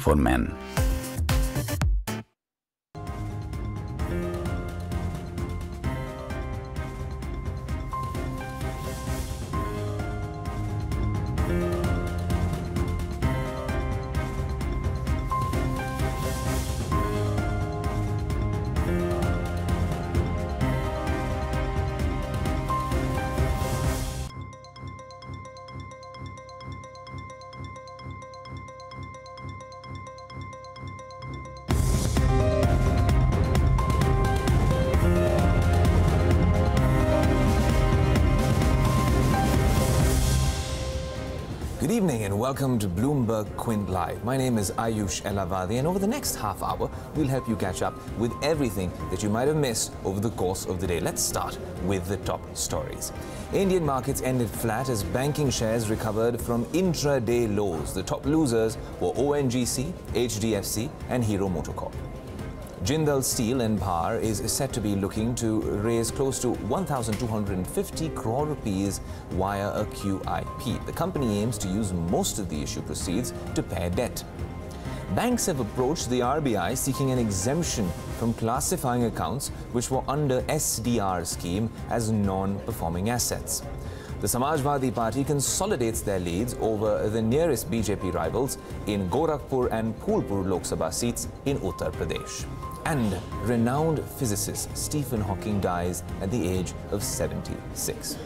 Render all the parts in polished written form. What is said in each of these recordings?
for men. Good evening and welcome to Bloomberg Quint Live. My name is Ayush Elavadi, and over the next half hour, we'll help you catch up with everything that you might have missed over the course of the day. Let's start with the top stories. Indian markets ended flat as banking shares recovered from intraday lows. The top losers were ONGC, HDFC and Hero MotoCorp. Jindal Steel in Bihar is set to be looking to raise close to 1,250 crore rupees via a QIP. The company aims to use most of the issue proceeds to pay debt. Banks have approached the RBI seeking an exemption from classifying accounts which were under SDR scheme as non-performing assets. The Samajwadi Party consolidates their leads over the nearest BJP rivals in Gorakhpur and Phulpur Lok Sabha seats in Uttar Pradesh. And renowned physicist Stephen Hawking dies at the age of 76.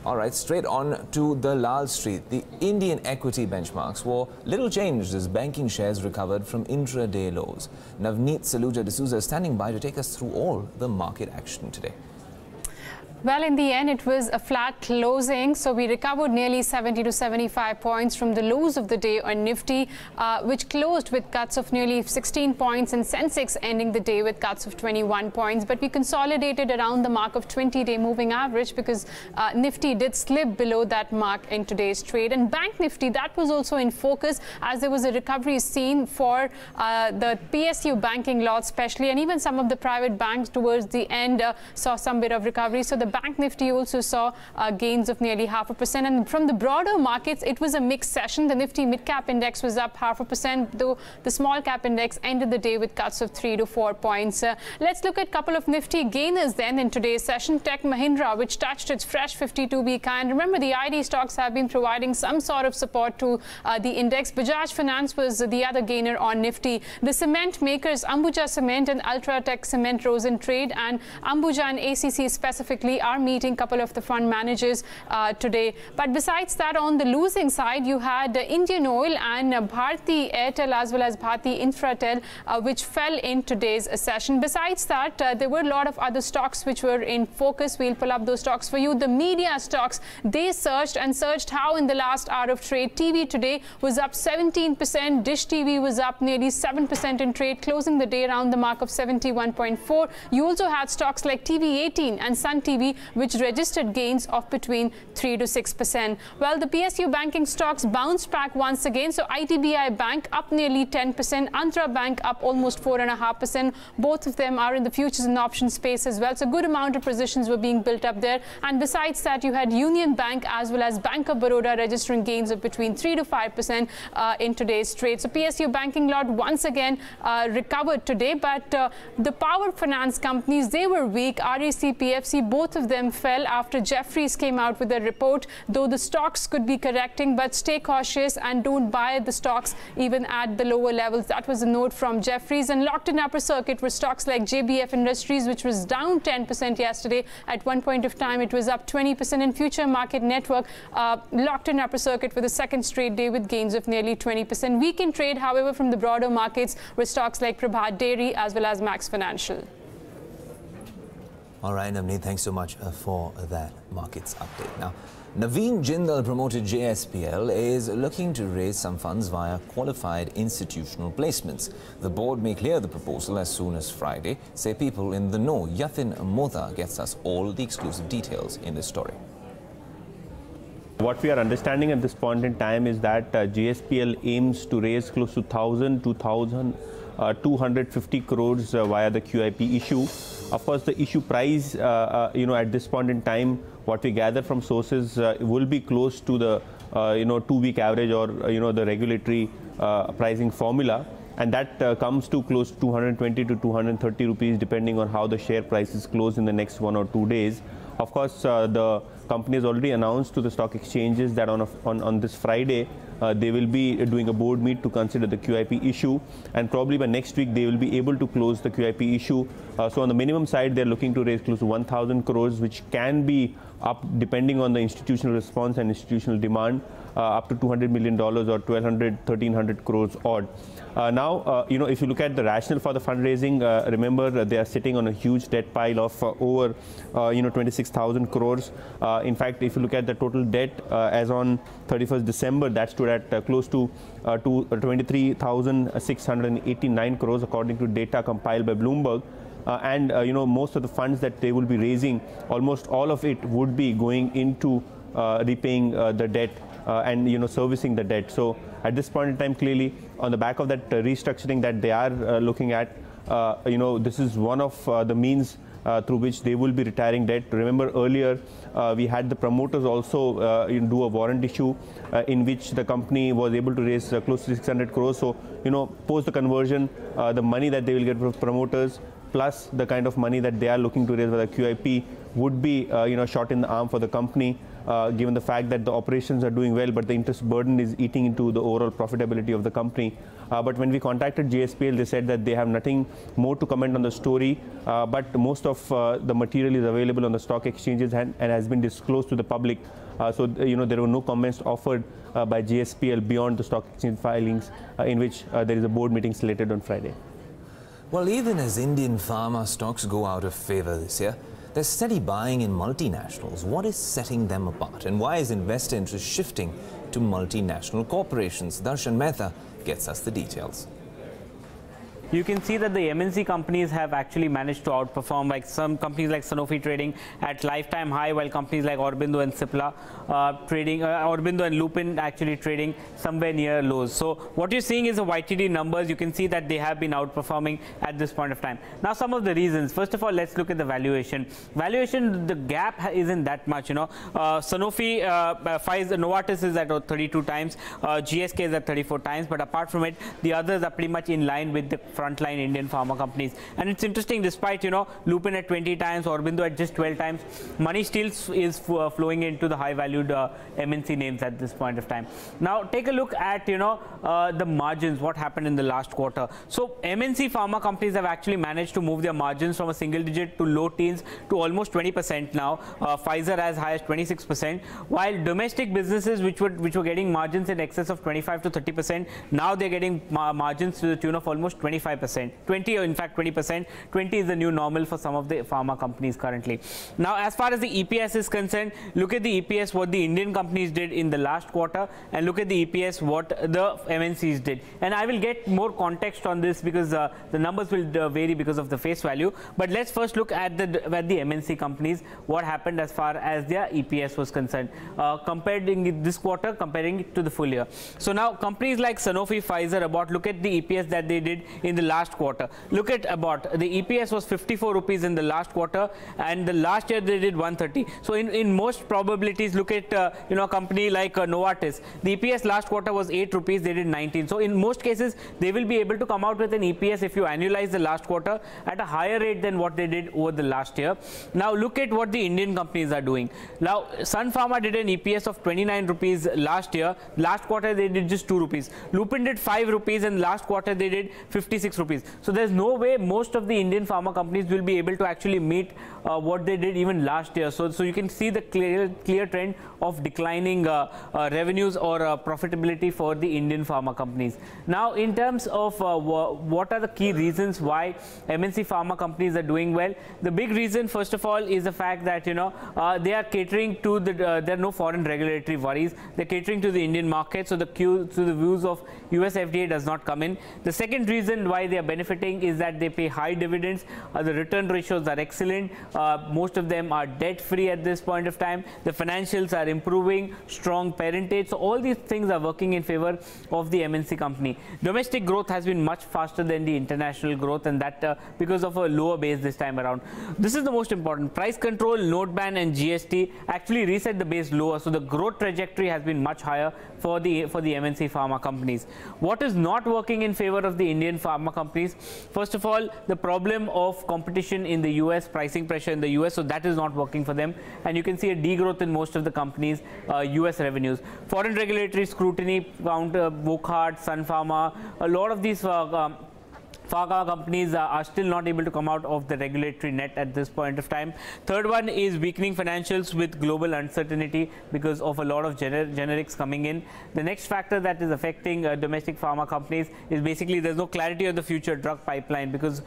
All right, straight on to the Lal Street. The Indian equity benchmarks were little changed as banking shares recovered from intraday lows. Navneet Saluja D'Souza is standing by to take us through all the market action today. Well, in the end, it was a flat closing, so we recovered nearly 70 to 75 points from the lows of the day on Nifty, which closed with cuts of nearly 16 points, and Sensex ending the day with cuts of 21 points. But we consolidated around the mark of 20-day moving average because Nifty did slip below that mark in today's trade. And Bank Nifty, that was also in focus as there was a recovery seen for the PSU banking lot especially, and even some of the private banks towards the end saw some bit of recovery. So the Bank Nifty also saw gains of nearly 0.5%. And from the broader markets, it was a mixed session. The Nifty mid-cap index was up 0.5%, though the small-cap index ended the day with cuts of 3 to 4 points. Let's look at a couple of Nifty gainers then in today's session. Tech Mahindra, which touched its fresh 52-week high. And remember, the ID stocks have been providing some sort of support to the index. Bajaj Finance was the other gainer on Nifty. The cement makers Ambuja Cement and Ultratech Cement rose in trade, and Ambuja and ACC specifically are meeting a couple of the fund managers today. But besides that, on the losing side, you had Indian Oil and Bharti Airtel as well as Bharti Infratel, which fell in today's session. Besides that, there were a lot of other stocks which were in focus. We'll pull up those stocks for you. The media stocks, they surged and surged. How in the last hour of trade? TV today was up 17%. Dish TV was up nearly 7% in trade, closing the day around the mark of 71.4. You also had stocks like TV18 and Sun TV, which registered gains of between 3 to 6%. Well, the PSU banking stocks bounced back once again. So ITBI Bank up nearly 10%, Andhra Bank up almost 4.5%. Both of them are in the futures and options space as well. So a good amount of positions were being built up there. And besides that, you had Union Bank as well as Bank of Baroda registering gains of between 3 to 5% in today's trade. So PSU banking lot once again recovered today, but the power finance companies, they were weak. REC, PFC, both of them fell after Jefferies came out with a report, though the stocks could be correcting, but stay cautious and don't buy the stocks even at the lower levels. That was a note from Jefferies. And locked in upper circuit were stocks like JBF Industries, which was down 10% yesterday. At one point of time, it was up 20%. And Future Market Network locked in upper circuit for the second straight day with gains of nearly 20%. Weak in trade, however, from the broader markets were stocks like Prabhat Dairy as well as Max Financial. All right, Navneet, thanks so much for that markets update. Now, Naveen Jindal promoted JSPL is looking to raise some funds via qualified institutional placements. The board may clear the proposal as soon as Friday, say people in the know. Yatin Motha gets us all the exclusive details in this story. What we are understanding at this point in time is that JSPL aims to raise close to 250 crores via the QIP issue. Of course, the issue price, at this point in time, what we gather from sources will be close to the, 2-week average or, the regulatory pricing formula, and that comes to close to 220 to 230 rupees depending on how the share prices close in the next 1 or 2 days. Of course, the company has already announced to the stock exchanges that on this Friday they will be doing a board meet to consider the QIP issue, and probably by next week they will be able to close the QIP issue. So on the minimum side, they're looking to raise close to 1,000 crores, which can be up depending on the institutional response and institutional demand, up to $200 million or 1,300 crores odd. Now, if you look at the rationale for the fundraising, remember they are sitting on a huge debt pile of over 26,000 crores. In fact, if you look at the total debt as on 31st December, that stood at close to 23,689 crores according to data compiled by Bloomberg. Most of the funds that they will be raising, almost all of it would be going into repaying the debt and servicing the debt. So at this point in time, clearly on the back of that restructuring that they are looking at, this is one of the means through which they will be retiring debt. Remember earlier we had the promoters also do a warrant issue in which the company was able to raise close to 600 crores. So post the conversion, the money that they will get from promoters plus the kind of money that they are looking to raise with the QIP would be shot in the arm for the company, given the fact that the operations are doing well, but the interest burden is eating into the overall profitability of the company. But when we contacted JSPL, they said that they have nothing more to comment on the story, but most of the material is available on the stock exchanges and has been disclosed to the public. So there were no comments offered by JSPL beyond the stock exchange filings, in which there is a board meeting slated on Friday. Well, even as Indian pharma stocks go out of favor this year, there's steady buying in multinationals. What is setting them apart, and why is investor interest shifting to multinational corporations? Darshan Mehta gets us the details. You can see that the MNC companies have actually managed to outperform, like some companies like Sanofi trading at lifetime high, while companies like Aurobindo and Cipla Aurobindo and Lupin actually trading somewhere near lows. So what you're seeing is a YTD numbers. You can see that they have been outperforming at this point of time. Now, some of the reasons. First of all, let's look at the valuation. Valuation, the gap isn't that much. Sanofi, Pfizer, Novartis is at 32 times, GSK is at 34 times, but apart from it, the others are pretty much in line with the frontline Indian pharma companies. And it's interesting, despite Lupin at 20 times, Aurobindo at just 12 times, money still is flowing into the high valued MNC names at this point of time. Now take a look at the margins, what happened in the last quarter. So MNC pharma companies have actually managed to move their margins from a single digit to low teens to almost 20% now. Pfizer as high as 26%, while domestic businesses which were getting margins in excess of 25 to 30%, now they're getting margins to the tune of almost 25%, 20, or in fact 20%. 20 is the new normal for some of the pharma companies currently. Now, as far as the EPS is concerned, look at the EPS what the Indian companies did in the last quarter, and look at the EPS what the MNCs did. And I will get more context on this because the numbers will vary because of the face value. But let's first look at the MNC companies, what happened as far as their EPS was concerned, comparing this quarter, comparing it to the full year. So now companies like Sanofi, Pfizer, Abbott, look at the EPS that they did in the last quarter. Look at Abbott, the EPS was 54 rupees in the last quarter, and the last year they did 130. So in most probabilities, look at a company like Novartis, the EPS last quarter was 8 rupees, they did 19. So in most cases they will be able to come out with an EPS, if you annualize the last quarter, at a higher rate than what they did over the last year. Now look at what the Indian companies are doing. Now Sun Pharma did an EPS of 29 rupees last year. Last quarter they did just 2 rupees. Lupin did 5 rupees, and last quarter they did 56 rupees. So there's no way most of the Indian pharma companies will be able to actually meet what they did even last year. So you can see the clear trend of declining revenues or profitability for the Indian pharma companies. Now, in terms of what are the key reasons why MNC pharma companies are doing well, the big reason, first of all, is the fact that they are catering to there are no foreign regulatory worries. They're catering to the Indian market, so the views of US FDA does not come in. The second reason why why they are benefiting is that they pay high dividends. The return ratios are excellent. Most of them are debt free at this point of time. The financials are improving, strong parentage. So all these things are working in favor of the MNC company. Domestic growth has been much faster than the international growth, and that because of a lower base this time around. This is the most important. Price control, note ban and GST actually reset the base lower. So the growth trajectory has been much higher for the MNC pharma companies. What is not working in favor of the Indian pharma companies? First of all, the problem of competition in the US, pricing pressure in the US, so that is not working for them, and you can see a degrowth in most of the companies' US revenues. Foreign regulatory scrutiny, Wockhardt, Sun Pharma, a lot of these pharma companies are still not able to come out of the regulatory net at this point of time. Third one is weakening financials with global uncertainty because of a lot of generics coming in. The next factor that is affecting domestic pharma companies is basically there's no clarity on the future drug pipeline, because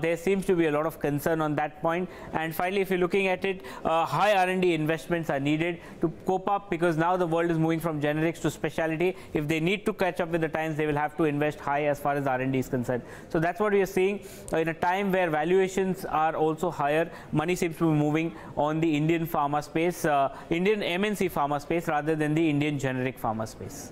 there seems to be a lot of concern on that point. And finally, if you're looking at it, high R&D investments are needed to cope up, because now the world is moving from generics to specialty. If they need to catch up with the times, they will have to invest high as far as R&D is concerned. So that's what we are seeing in a time where valuations are also higher. Money seems to be moving on the Indian pharma space, Indian MNC pharma space, rather than the Indian generic pharma space.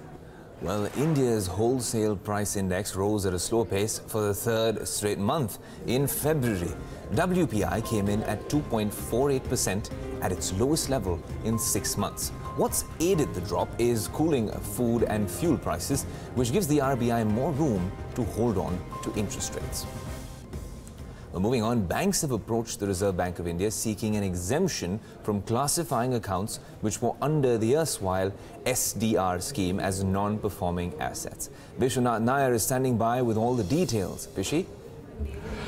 Well, India's wholesale price index rose at a slow pace for the third straight month. In February, WPI came in at 2.48% at its lowest level in 6 months. What's aided the drop is cooling food and fuel prices, which gives the RBI more room to hold on to interest rates. Well, moving on, banks have approached the Reserve Bank of India seeking an exemption from classifying accounts which were under the erstwhile SDR scheme as non-performing assets. Vishwanath Nair is standing by with all the details. Vishy?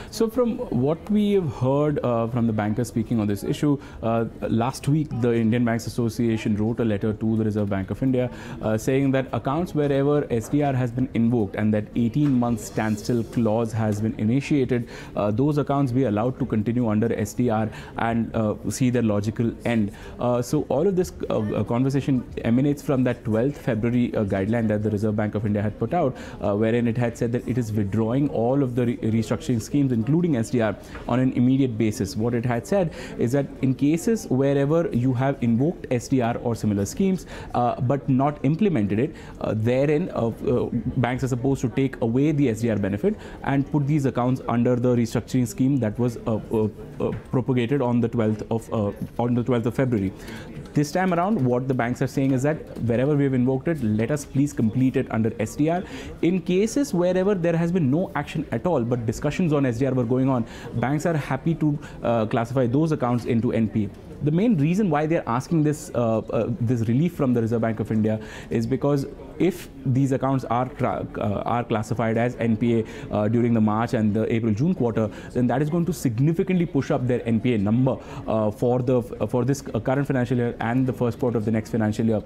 So from what we have heard from the bankers speaking on this issue, last week the Indian Banks Association wrote a letter to the Reserve Bank of India saying that accounts wherever SDR has been invoked and that 18-month standstill clause has been initiated, those accounts be allowed to continue under SDR and see their logical end. So all of this conversation emanates from that 12th February guideline that the Reserve Bank of India had put out, wherein it had said that it is withdrawing all of the restructuring schemes, including SDR, on an immediate basis. What it had said is that in cases wherever you have invoked SDR or similar schemes but not implemented it, therein banks are supposed to take away the SDR benefit and put these accounts under the restructuring scheme that was propagated on the 12th of February. This time around, what the banks are saying is that wherever we have invoked it, let us please complete it under SDR. In cases wherever there has been no action at all, but discussions on SDR were going on, banks are happy to classify those accounts into NPA. The main reason why they are asking this relief from the Reserve Bank of India is because if these accounts are classified as NPA during the March and the April-June quarter, then that is going to significantly push up their NPA number for this current financial year and the first quarter of the next financial year.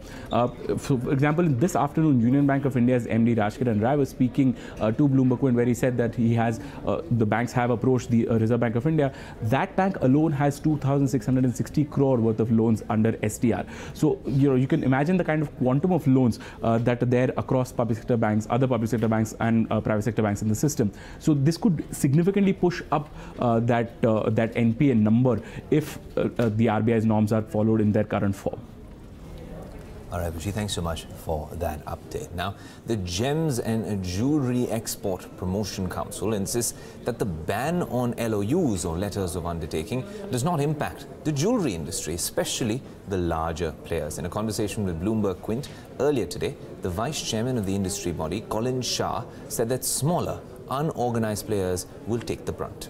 For example, this afternoon, Union Bank of India's MD Rajkiran Rai was speaking to Bloomberg, where he said that the banks have approached the Reserve Bank of India. That bank alone has 2,660 crore worth of loans under SDR. So you can imagine the kind of quantum of loans that are there across public sector banks, other public sector banks and private sector banks in the system. So this could significantly push up that NPA number if the RBI's norms are followed in their current form. All right, Vishy, thanks so much for that update. Now, the Gems and Jewellery Export Promotion Council insists that the ban on LOUs or letters of undertaking does not impact the jewellery industry, especially the larger players. In a conversation with Bloomberg Quint earlier today, the vice chairman of the industry body, Colin Shah, said that smaller, unorganized players will take the brunt.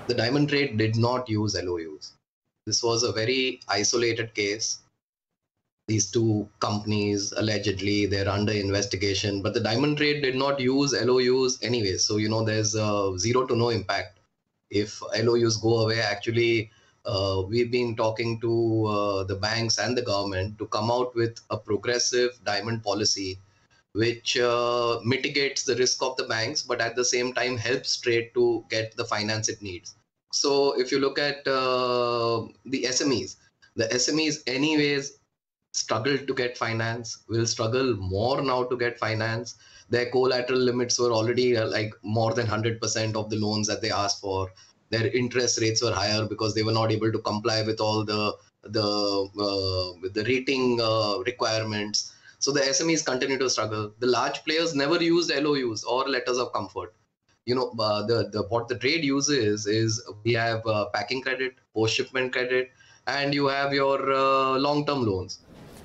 The diamond trade did not use LOUs. This was a very isolated case. These two companies, allegedly, they're under investigation, but the diamond trade did not use LOUs anyway. So, there's zero to no impact. If LOUs go away, actually, we've been talking to the banks and the government to come out with a progressive diamond policy, which mitigates the risk of the banks, but at the same time helps trade to get the finance it needs. So if you look at the SMEs anyways struggled to get finance, will struggle more now to get finance. Their collateral limits were already like more than 100% of the loans that they asked for. Their interest rates were higher because they were not able to comply with all the rating requirements. So the SMEs continue to struggle. The large players never used LOUs or letters of comfort. What the trade uses is we have packing credit, post shipment credit, and you have your long-term loans.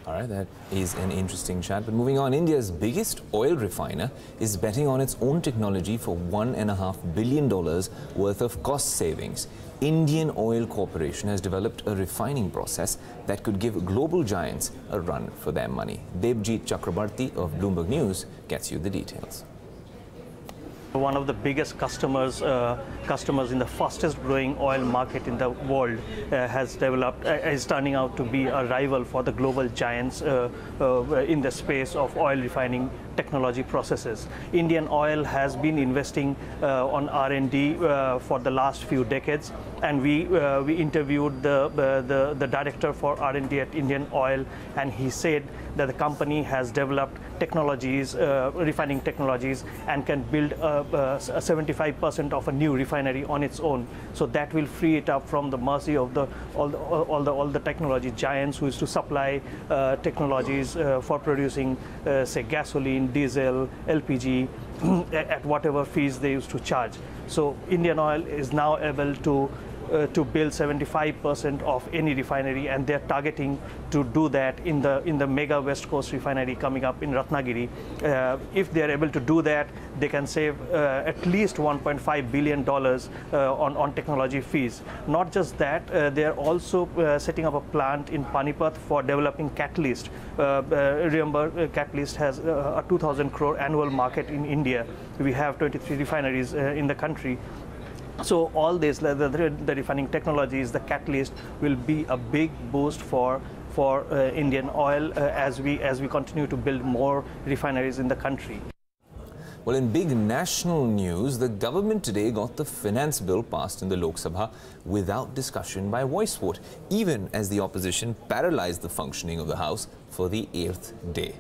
All right, that is an interesting chat. But moving on, India's biggest oil refiner is betting on its own technology for $1.5 billion worth of cost savings. Indian Oil Corporation has developed a refining process that could give global giants a run for their money. Debjit Chakrabarti of Bloomberg News gets you the details. One of the biggest customers in the fastest growing oil market in the world is turning out to be a rival for the global giants in the space of oil refining technology processes. Indian Oil has been investing on R&D for the last few decades, and we interviewed the director for R&D at Indian Oil, and he said that the company has developed technologies, refining technologies, and can build 75% of a new refinery on its own. So that will free it up from the mercy of all the technology giants who used to supply technologies for producing, say, gasoline, diesel, LPG at whatever fees they used to charge. So Indian Oil is now able to build 75% of any refinery, and they're targeting to do that in the mega West Coast refinery coming up in Ratnagiri. If they're able to do that, they can save at least $1.5 billion on technology fees. Not just that, they're also setting up a plant in Panipat for developing catalyst. Remember, catalyst has a 2,000 crore annual market in India. We have 23 refineries in the country. So all this, the refining technologies, the catalyst, will be a big boost for Indian Oil as we continue to build more refineries in the country. Well, in big national news, the government today got the finance bill passed in the Lok Sabha without discussion by voice vote, even as the opposition paralyzed the functioning of the House for the 8th day.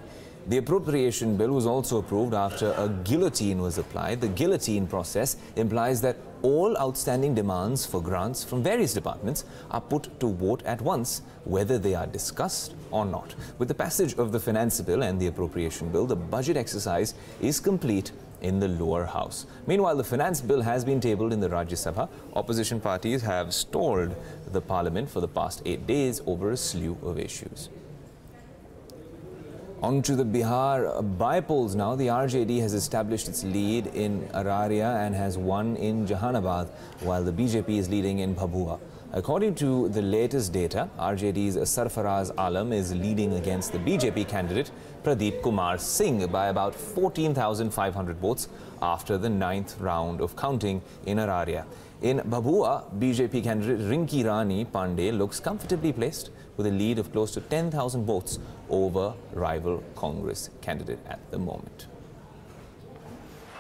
The appropriation bill was also approved after a guillotine was applied. The guillotine process implies that all outstanding demands for grants from various departments are put to vote at once, whether they are discussed or not. With the passage of the finance bill and the appropriation bill, the budget exercise is complete in the lower house. Meanwhile, the finance bill has been tabled in the Rajya Sabha. Opposition parties have stalled the parliament for the past 8 days over a slew of issues. On to the Bihar bypolls now. The RJD has established its lead in Araria and has won in Jahanabad, while the BJP is leading in Bhabua. According to the latest data, RJD's Sarfaraz Alam is leading against the BJP candidate Pradeep Kumar Singh by about 14,500 votes after the 9th round of counting in Araria. In Bhabua, BJP candidate Rinki Rani Pandey looks comfortably placed with a lead of close to 10,000 votes over rival Congress candidate at the moment.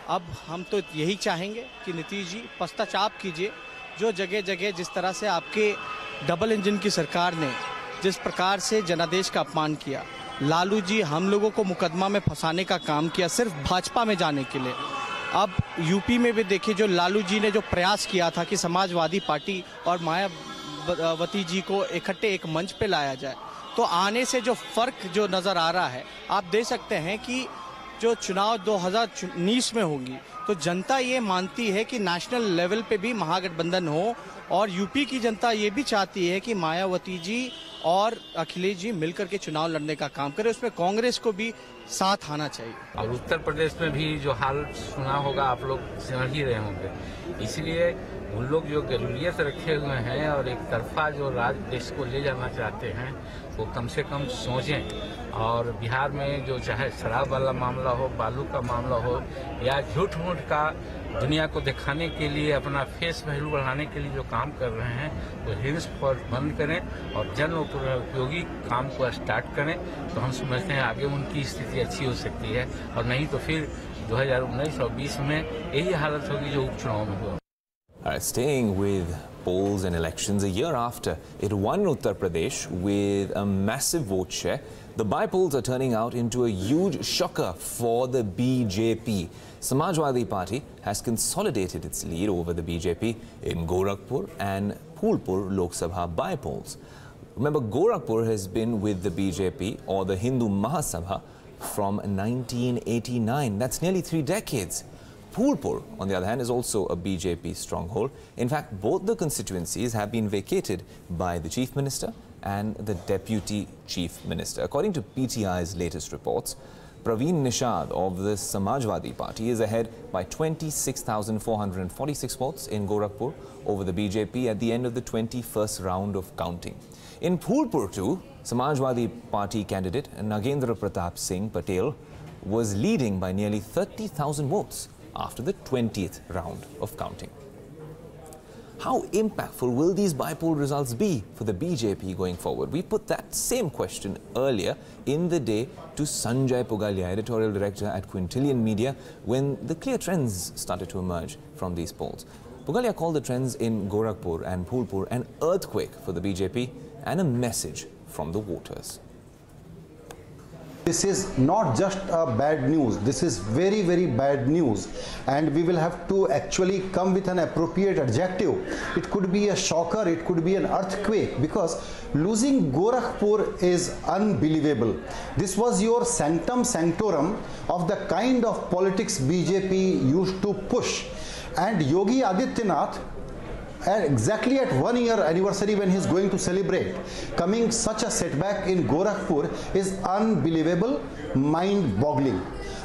अब हम तो यही चाहेंगे कि नीतीश जी पश्चाताप कीजिए, जो जगह जगह जिस तरह से आपके डबल इंजन की सरकार ने जिस प्रकार से जनादेश का अपमान किया, लालू जी हम लोगों को मुकदमा में फंसाने का काम किया सिर्फ भाजपा में जाने के लिए। अब यूपी में भी देखिए, जो लालू जी ने जो प्रयास किया था कि समाजवादी पार्टी और मायावती जी को इकट्ठे एक मंच पे लाया जाए, तो आने से जो फर्क जो नज़र आ रहा है, आप देख सकते हैं कि जो चुनाव 2019 में होंगी तो जनता ये मानती है कि नेशनल लेवल पे भी महागठबंधन हो, और यूपी की जनता ये भी चाहती है कि मायावती जी और अखिलेश जी मिलकर के चुनाव लड़ने का काम करें, उसमें कांग्रेस को भी साथ आना चाहिए। और उत्तर प्रदेश में भी जो हाल सुना होगा आप लोग समझ ही रहे होंगे, इसलिए उन लोग जो गरीबियत रखे हुए हैं और एक तरफा जो राज देश को ले जाना चाहते हैं वो कम से कम सोचें। और बिहार में जो चाहे शराब वाला मामला हो, बालू का मामला हो, या झूठ मूठ का दुनिया को दिखाने के लिए अपना फेस वैल्यू बढ़ाने के लिए जो काम कर रहे हैं, तो हिंस पर बंद करें और जन उपयोगी काम को स्टार्ट करें, तो हम समझते हैं आगे उनकी स्थिति अच्छी हो सकती है। और नहीं तो फिर 2019 और 20 में यही हालत होगी जो उपचुनाव में हुआ। Staying with polls and elections a year after it won Uttar Pradesh with a massive vote share, the by-polls are turning out into a huge shocker for the BJP. Samajwadi Party has consolidated its lead over the BJP in Gorakhpur and Phulpur Lok Sabha by-polls. Remember, Gorakhpur has been with the BJP or the Hindu Mahasabha from 1989. That's nearly 3 decades. Phulpur, on the other hand, is also a BJP stronghold. In fact, both the constituencies have been vacated by the Chief Minister and the Deputy Chief Minister. According to PTI's latest reports, Praveen Nishad of the Samajwadi Party is ahead by 26,446 votes in Gorakhpur over the BJP at the end of the 21st round of counting. In Phulpur too, Samajwadi Party candidate Nagendra Pratap Singh Patel was leading by nearly 30,000 votes after the 20th round of counting. How impactful will these by-poll results be for the BJP going forward? We put that same question earlier in the day to Sanjay Pugalia, editorial director at Quintillion Media, when the clear trends started to emerge from these polls. Pugalia called the trends in Gorakhpur and Phulpur an earthquake for the BJP and a message from the voters. This is not just a bad news, this is very, very bad news, and we will have to actually come with an appropriate adjective. It could be a shocker, it could be an earthquake, because losing Gorakhpur is unbelievable. This was your sanctum sanctorum of the kind of politics BJP used to push, and Yogi Adityanath, exactly at 1 year anniversary when he is going to celebrate, coming such a setback in Gorakhpur is unbelievable, mind-boggling.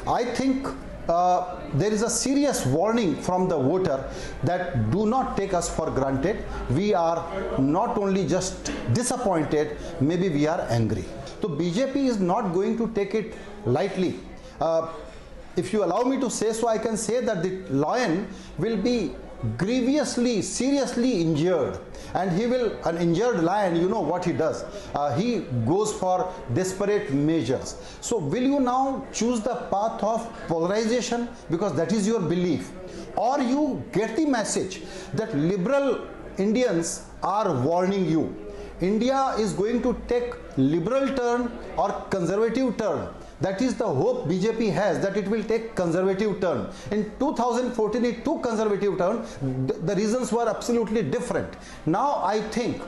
I think there is a serious warning from the voter that do not take us for granted. We are not only just disappointed, maybe we are angry. So BJP is not going to take it lightly. If you allow me to say so, I can say that the lion will be grievously, seriously injured, and an injured lion, you know what he does, he goes for desperate measures. So will you now choose the path of polarization because that is your belief, or you get the message that liberal Indians are warning you, India is going to take liberal turn or conservative turn? That is the hope BJP has, that it will take conservative turn. In 2014 it took conservative turn. The reasons were absolutely different. Now I think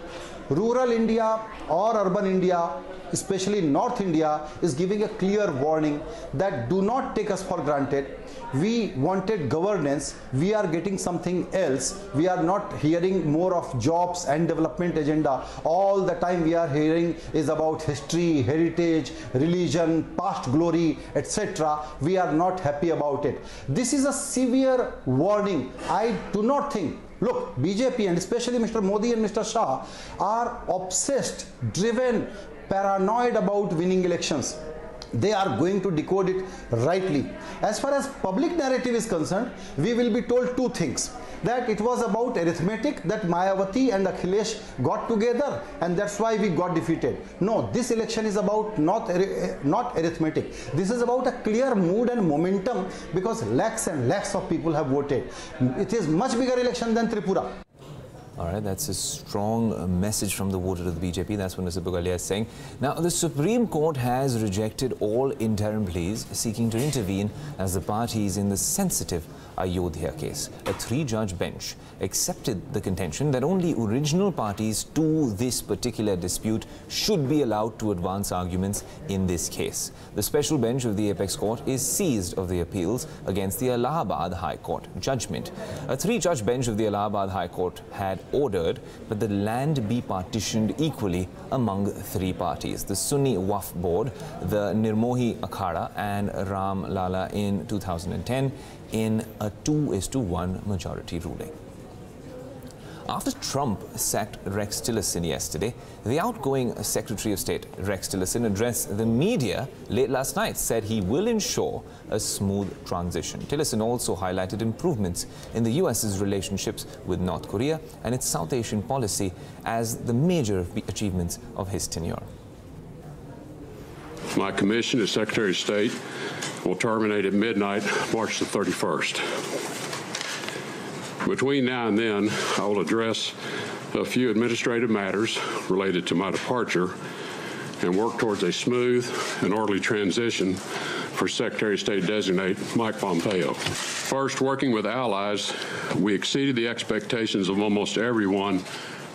rural India or urban India, especially North India, is giving a clear warning that do not take us for granted. We wanted governance, we are getting something else. We are not hearing more of jobs and development agenda. All the time we are hearing is about history, heritage, religion, past glory, etc. We are not happy about it. This is a severe warning. I do not think, look, BJP and especially Mr. Modi and Mr. Shah are obsessed, driven, paranoid about winning elections. They are going to decode it rightly. As far as public narrative is concerned, we will be told two things. That it was about arithmetic, that Mayawati and Akhilesh got together and that's why we got defeated. No, this election is about not arithmetic. This is about a clear mood and momentum, because lakhs and lakhs of people have voted. It is much bigger election than Tripura. All right, that's a strong message from the voter to the BJP. That's what Mr. Pugalia is saying. Now, the Supreme Court has rejected all interim pleas seeking to intervene as the parties in the sensitive Ayodhya case. A 3-judge bench accepted the contention that only original parties to this particular dispute should be allowed to advance arguments in this case. The special bench of the Apex Court is seized of the appeals against the Allahabad High Court judgment. A 3-judge bench of the Allahabad High Court had ordered that the land be partitioned equally among 3 parties: the Sunni Waqf Board, the Nirmohi Akhada and Ram Lala in 2010 in a 2:1 majority ruling. After Trump sacked Rex Tillerson yesterday, the outgoing Secretary of State, Rex Tillerson, addressed the media late last night, said he will ensure a smooth transition. Tillerson also highlighted improvements in the US's relationships with North Korea and its South Asian policy as the major achievements of his tenure. My commission as Secretary of State will terminate at midnight, March the 31st. Between now and then, I will address a few administrative matters related to my departure and work towards a smooth and orderly transition for Secretary of State designate Mike Pompeo. First, working with allies, we exceeded the expectations of almost everyone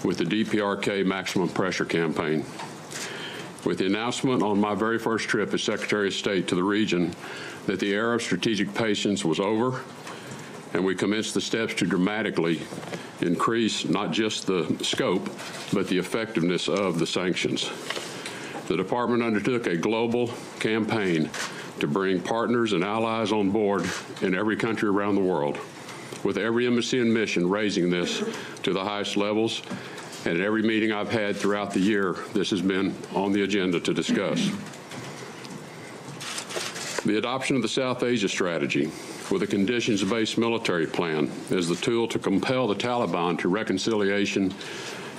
with the DPRK maximum pressure campaign. With the announcement on my very first trip as Secretary of State to the region that the era of strategic patience was over, and we commenced the steps to dramatically increase not just the scope, but the effectiveness of the sanctions. The department undertook a global campaign to bring partners and allies on board in every country around the world, with every embassy and mission raising this to the highest levels. And at every meeting I've had throughout the year, this has been on the agenda to discuss. The adoption of the South Asia strategy with a conditions-based military plan as the tool to compel the Taliban to reconciliation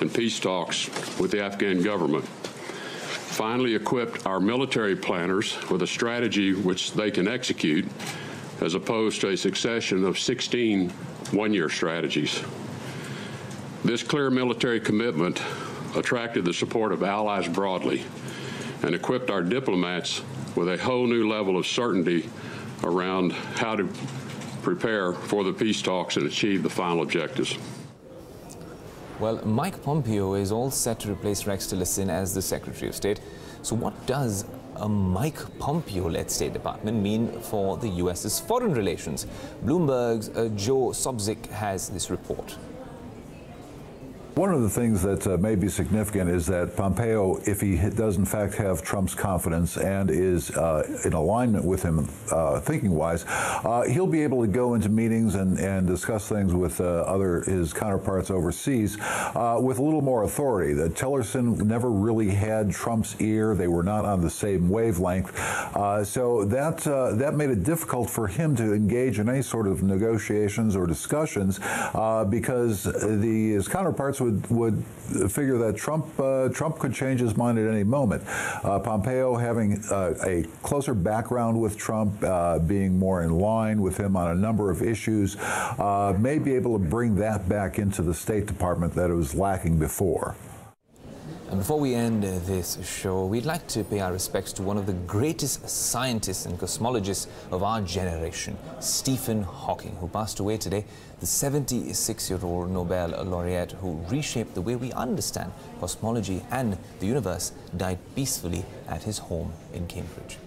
and peace talks with the Afghan government. Finally equipped our military planners with a strategy which they can execute as opposed to a succession of 16 one-year strategies. This clear military commitment attracted the support of allies broadly and equipped our diplomats with a whole new level of certainty around how to prepare for the peace talks and achieve the final objectives. Well, Mike Pompeo is all set to replace Rex Tillerson as the Secretary of State. So what does a Mike Pompeo-led State Department mean for the US's foreign relations? Bloomberg's Joe Sobzik has this report. One of the things that may be significant is that Pompeo, if he does in fact have Trump's confidence and is in alignment with him thinking-wise, he'll be able to go into meetings and discuss things with his counterparts overseas with a little more authority. That Tillerson never really had Trump's ear. They were not on the same wavelength. So that made it difficult for him to engage in any sort of negotiations or discussions because his counterparts would figure that Trump could change his mind at any moment. Pompeo having a closer background with Trump, being more in line with him on a number of issues, may be able to bring that back into the State Department that it was lacking before. And before we end this show, we'd like to pay our respects to one of the greatest scientists and cosmologists of our generation, Stephen Hawking, who passed away today, the 76-year-old Nobel laureate who reshaped the way we understand cosmology and the universe, died peacefully at his home in Cambridge.